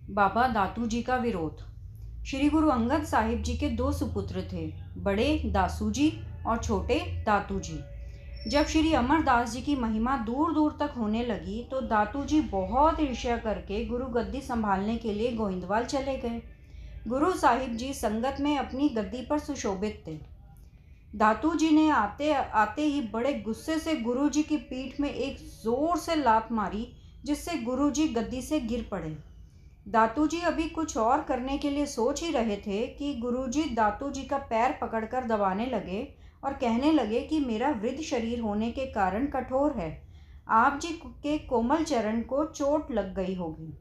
बाबा दातू जी का विरोध। श्री गुरु अंगद साहिब जी के दो सुपुत्र थे, बड़े दासू जी और छोटे दातू जी। जब श्री अमरदास जी की महिमा दूर दूर तक होने लगी तो दातू जी बहुत ईर्ष्या करके गुरु गद्दी संभालने के लिए गोइंदवाल चले गए। गुरु साहिब जी संगत में अपनी गद्दी पर सुशोभित थे। दातू जी ने आते आते ही बड़े गुस्से से गुरु जी की पीठ में एक जोर से लात मारी, जिससे गुरु जी गद्दी से गिर पड़े। दातू जी अभी कुछ और करने के लिए सोच ही रहे थे कि गुरुजी दातू जी का पैर पकड़कर दबाने लगे और कहने लगे कि मेरा वृद्ध शरीर होने के कारण कठोर है। आप जी के कोमल चरण को चोट लग गई होगी।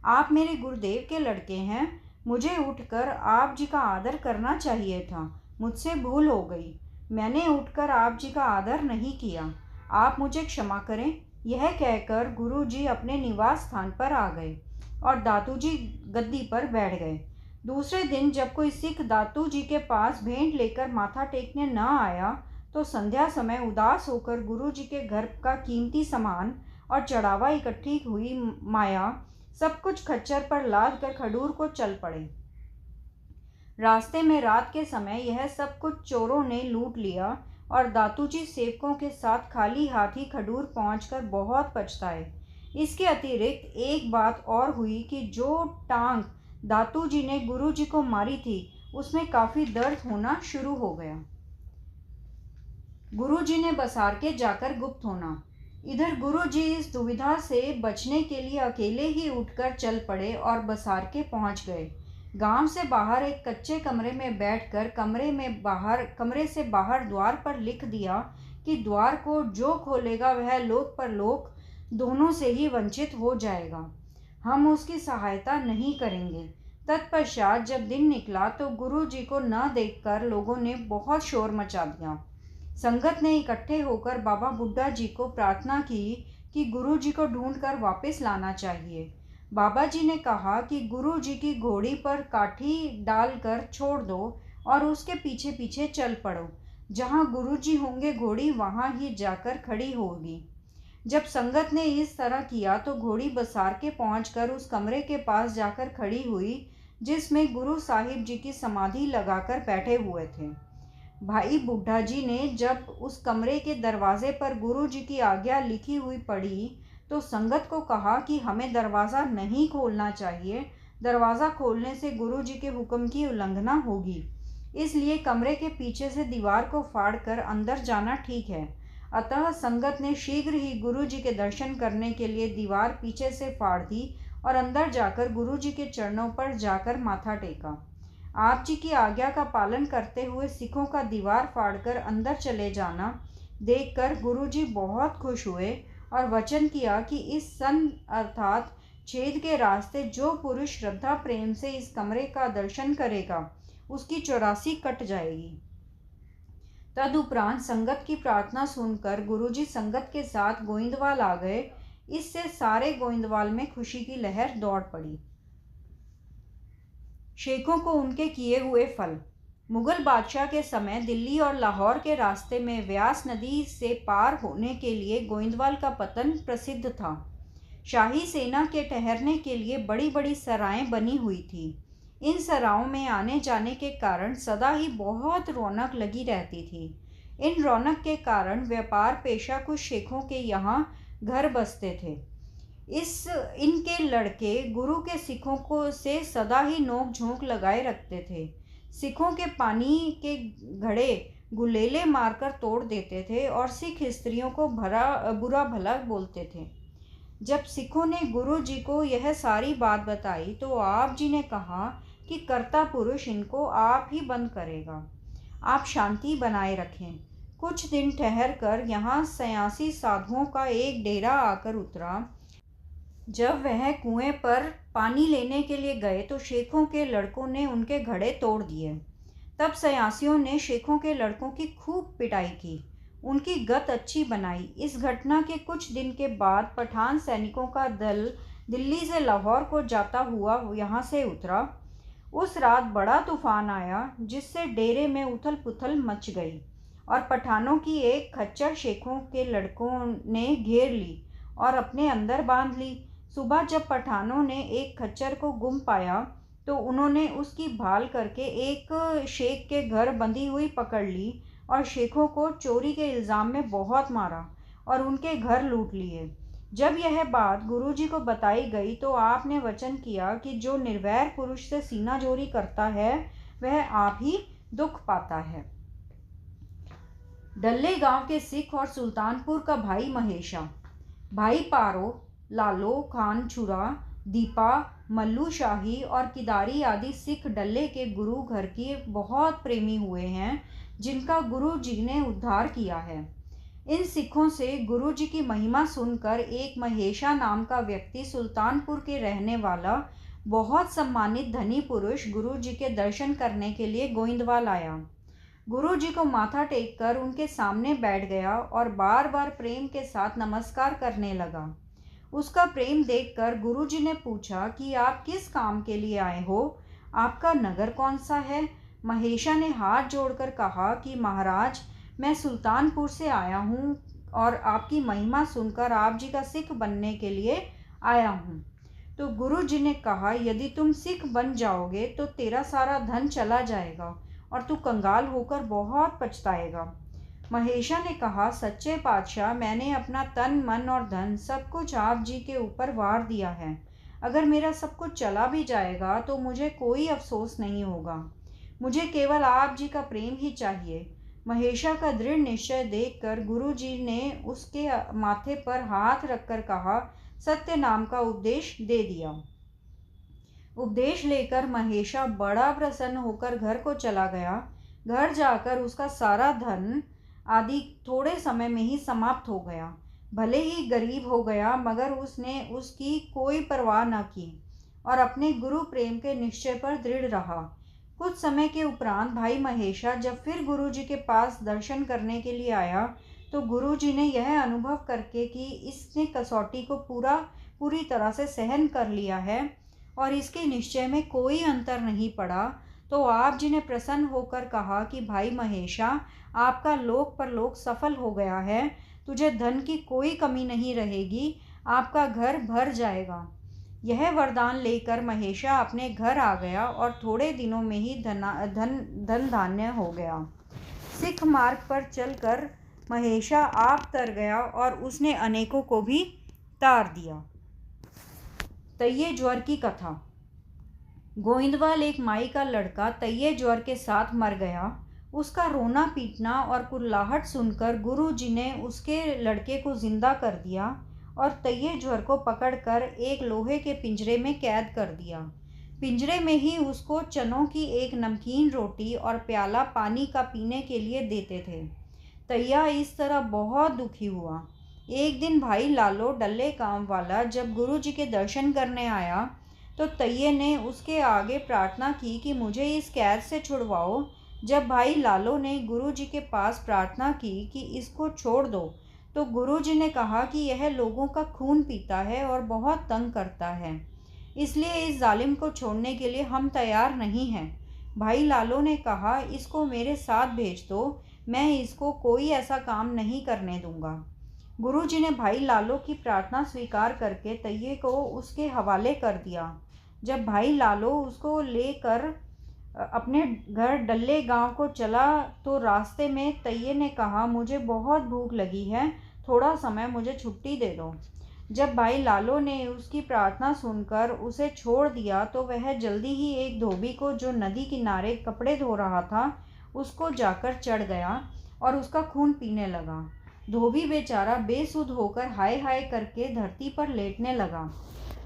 आप मेरे गुरुदेव के लड़के हैं, मुझे उठकर आप जी का आदर करना चाहिए था। मुझसे भूल हो गई, मैंने उठकर आप जी का आदर नहीं किया। आप मुझे क्षमा करें। यह कहकर गुरु जी अपने निवास स्थान पर आ गए और दातू जी गद्दी पर बैठ गए। दूसरे दिन जब कोई सिख दातू जी के पास भेंट लेकर माथा टेकने न आया तो संध्या समय उदास होकर गुरु जी के घर का कीमती सामान और चढ़ावा इकट्ठी हुई माया सब कुछ खच्चर पर लाद कर खडूर को चल पड़े। रास्ते में रात के समय यह सब कुछ चोरों ने लूट लिया और दातू जी सेवकों के साथ खाली हाथ ही खडूर पहुंचकर बहुत पछताए। इसके अतिरिक्त एक बात और हुई कि जो टांग दातू जी ने गुरु जी को मारी थी उसमें काफ़ी दर्द होना शुरू हो गया। गुरु जी ने बसार के जाकर गुप्त होना। इधर गुरु जी इस दुविधा से बचने के लिए अकेले ही उठकर चल पड़े और बसार के पहुंच गए। गांव से बाहर एक कच्चे कमरे में बैठकर कमरे से बाहर द्वार पर लिख दिया कि द्वार को जो खोलेगा वह लोक परलोक दोनों से ही वंचित हो जाएगा। हम उसकी सहायता नहीं करेंगे। तत्पश्चात जब दिन निकला तो गुरु जी को न देखकर लोगों ने बहुत शोर मचा दिया। संगत ने इकट्ठे होकर बाबा बुड्ढा जी को प्रार्थना की कि गुरु जी को ढूंढकर वापस लाना चाहिए। बाबा जी ने कहा कि गुरु जी की घोड़ी पर काठी डालकर छोड़ दो और उसके पीछे पीछे चल पड़ो। जहाँ गुरु जी होंगे घोड़ी वहाँ ही जाकर खड़ी होगी। जब संगत ने इस तरह किया तो घोड़ी बसार के पहुंचकर उस कमरे के पास जाकर खड़ी हुई जिसमें गुरु साहिब जी की समाधि लगाकर बैठे हुए थे। भाई बुड्ढा जी ने जब उस कमरे के दरवाजे पर गुरु जी की आज्ञा लिखी हुई पढ़ी तो संगत को कहा कि हमें दरवाज़ा नहीं खोलना चाहिए। दरवाज़ा खोलने से गुरु जी के हुक्म की उल्लंघना होगी, इसलिए कमरे के पीछे से दीवार को फाड़कर अंदर जाना ठीक है। अतः संगत ने शीघ्र ही गुरु जी के दर्शन करने के लिए दीवार पीछे से फाड़ दी और अंदर जाकर गुरु जी के चरणों पर जाकर माथा टेका। आप जी की आज्ञा का पालन करते हुए सिखों का दीवार फाड़कर अंदर चले जाना देखकर गुरु जी बहुत खुश हुए और वचन किया कि इस सन अर्थात छेद के रास्ते जो पुरुष श्रद्धा प्रेम से इस कमरे का दर्शन करेगा उसकी 84 कट जाएगी। तदुपरांत संगत की प्रार्थना सुनकर गुरुजी संगत के साथ गोइंदवाल आ गए। इससे सारे गोइंदवाल में खुशी की लहर दौड़ पड़ी। शेखों को उनके किए हुए फल। मुगल बादशाह के समय दिल्ली और लाहौर के रास्ते में व्यास नदी से पार होने के लिए गोइंदवाल का पतन प्रसिद्ध था। शाही सेना के ठहरने के लिए बड़ी बड़ी सराएं बनी हुई थी। इन सराओं में आने जाने के कारण सदा ही बहुत रौनक लगी रहती थी। इन रौनक के कारण व्यापार पेशा कुछ शेखों के यहाँ घर बसते थे। इनके लड़के गुरु के सिखों को से सदा ही नोक झोंक लगाए रखते थे। सिखों के पानी के घड़े गुलेले मारकर तोड़ देते थे और सिख स्त्रियों को बुरा भला बोलते थे। जब सिखों ने गुरु जी को यह सारी बात बताई तो आप जी ने कहा कि कर्ता पुरुष इनको आप ही बंद करेगा। आप शांति बनाए रखें। कुछ दिन ठहर कर यहाँ 86 साधुओं का एक डेरा आकर उतरा। जब वह कुएं पर पानी लेने के लिए गए तो शेखों के लड़कों ने उनके घड़े तोड़ दिए। तब सयासियों ने शेखों के लड़कों की खूब पिटाई की, उनकी गत अच्छी बनाई। इस घटना के कुछ दिन के बाद पठान सैनिकों का दल दिल्ली से लाहौर को जाता हुआ यहाँ से उतरा। उस रात बड़ा तूफान आया जिससे डेरे में उथल पुथल मच गई और पठानों की एक खच्चर शेखों के लड़कों ने घेर ली और अपने अंदर बांध ली। सुबह जब पठानों ने एक खच्चर को गुम पाया तो उन्होंने उसकी भाल करके एक शेख के घर बंधी हुई पकड़ ली और शेखों को चोरी के इल्ज़ाम में बहुत मारा और उनके घर लूट लिए। जब यह बात गुरुजी को बताई गई तो आपने वचन किया कि जो निर्वैर पुरुष से सीना जोरी करता है वह आप ही दुख पाता है। डल्ले गांव के सिख और सुल्तानपुर का भाई महेशा। भाई पारो, लालो, खान छुरा, दीपा, मल्लू शाही और किदारी आदि सिख डल्ले के गुरु घर के बहुत प्रेमी हुए हैं जिनका गुरु जी ने उद्धार किया है। इन सिखों से गुरु जी की महिमा सुनकर एक महेशा नाम का व्यक्ति सुल्तानपुर के रहने वाला बहुत सम्मानित धनी पुरुष गुरु जी के दर्शन करने के लिए गोइंदवाल आया। गुरु जी को माथा टेककर उनके सामने बैठ गया और बार बार प्रेम के साथ नमस्कार करने लगा। उसका प्रेम देखकर गुरु जी ने पूछा कि आप किस काम के लिए आए हो? आपका नगर कौन सा है? महेशा ने हाथ जोड़कर कहा कि महाराज, मैं सुल्तानपुर से आया हूँ और आपकी महिमा सुनकर आप जी का सिख बनने के लिए आया हूँ। तो गुरु जी ने कहा, यदि तुम सिख बन जाओगे तो तेरा सारा धन चला जाएगा और तू कंगाल होकर बहुत पछताएगा। महेशा ने कहा, सच्चे पातशाह, मैंने अपना तन मन और धन सब कुछ आप जी के ऊपर वार दिया है। अगर मेरा सब कुछ चला भी जाएगा तो मुझे कोई अफसोस नहीं होगा। मुझे केवल आप जी का प्रेम ही चाहिए। महेशा का दृढ़ निश्चय देखकर गुरु जी ने उसके माथे पर हाथ रखकर कहा, सत्य नाम का उपदेश दे दिया। उपदेश लेकर महेशा बड़ा प्रसन्न होकर घर को चला गया। घर जाकर उसका सारा धन आदि थोड़े समय में ही समाप्त हो गया। भले ही गरीब हो गया मगर उसने उसकी कोई परवाह न की और अपने गुरु प्रेम के निश्चय पर दृढ़ रहा। कुछ समय के उपरांत भाई महेशा जब फिर गुरु जी के पास दर्शन करने के लिए आया तो गुरु जी ने यह अनुभव करके कि इसने कसौटी को पूरी तरह से सहन कर लिया है और इसके निश्चय में कोई अंतर नहीं पड़ा, तो आप जी ने प्रसन्न होकर कहा कि भाई महेशा, आपका लोक परलोक सफल हो गया है। तुझे धन की कोई कमी नहीं रहेगी, आपका घर भर जाएगा। यह वरदान लेकर महेशा अपने घर आ गया और थोड़े दिनों में ही धन धान्य हो गया। सिख मार्ग पर चलकर महेशा आप तर गया और उसने अनेकों को भी तार दिया। तैये ज्वर की कथा। गोइंदवाल एक माई का लड़का तैये ज्वर के साथ मर गया। उसका रोना पीटना और कुर्लाहट सुनकर गुरु जी ने उसके लड़के को जिंदा कर दिया और तैये ज्वर को पकड़कर एक लोहे के पिंजरे में कैद कर दिया। पिंजरे में ही उसको चनों की एक नमकीन रोटी और प्याला पानी का पीने के लिए देते थे। तैया इस तरह बहुत दुखी हुआ। एक दिन भाई लालो डल्ले गांव वाला जब गुरु जी के दर्शन करने आया तो तैये ने उसके आगे प्रार्थना की कि मुझे इस कैद से छुड़वाओ। जब भाई लालो ने गुरु जी के पास प्रार्थना की कि इसको छोड़ दो तो गुरु जी ने कहा कि यह लोगों का खून पीता है और बहुत तंग करता है, इसलिए इस जालिम को छोड़ने के लिए हम तैयार नहीं हैं। भाई लालो ने कहा, इसको मेरे साथ भेज दो, मैं इसको कोई ऐसा काम नहीं करने दूंगा। गुरु जी ने भाई लालो की प्रार्थना स्वीकार करके तैये को उसके हवाले कर दिया। जब भाई लालो उसको लेकर अपने घर डल्ले गांव को चला तो रास्ते में तैये ने कहा, मुझे बहुत भूख लगी है, थोड़ा समय मुझे छुट्टी दे दो। जब भाई लालो ने उसकी प्रार्थना सुनकर उसे छोड़ दिया तो वह जल्दी ही एक धोबी को जो नदी किनारे कपड़े धो रहा था उसको जाकर चढ़ गया और उसका खून पीने लगा। धोबी बेचारा बेसुध होकर हाय हाय करके धरती पर लेटने लगा।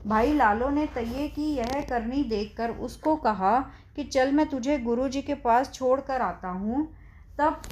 भाई लालो ने तैये की यह करनी देखकर उसको कहा कि चल मैं तुझे गुरु जी के पास छोड़ कर आता हूँ, तब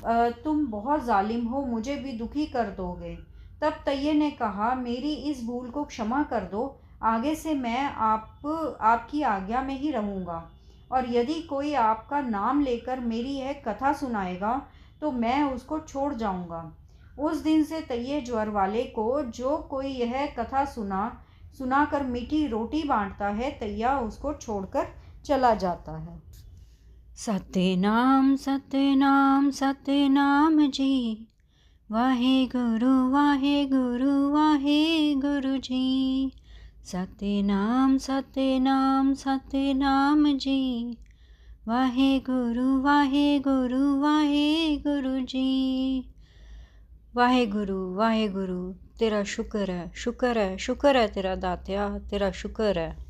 तुम बहुत जालिम हो, मुझे भी दुखी कर दोगे। तब तैये ने कहा, मेरी इस भूल को क्षमा कर दो, आगे से मैं आपकी आज्ञा में ही रहूँगा और यदि कोई आपका नाम लेकर मेरी यह कथा सुनाएगा तो मैं उसको छोड़ जाऊँगा। उस दिन से तैये ज्वर वाले को जो कोई यह कथा सुनाकर मीठी रोटी बांटता है, तैया उसको छोड़कर चला जाता है। सतनाम सतनाम सतनाम जी, वाहे गुरु जी। सतनाम सतनाम सतनाम जी, वाहे गुरु वाहे गुरु वाहे गुरु जी। वाहे गुरु तेरा शुक्र है, शुक्र है, शुक्र है तेरा दात्या, तेरा शुक्र है।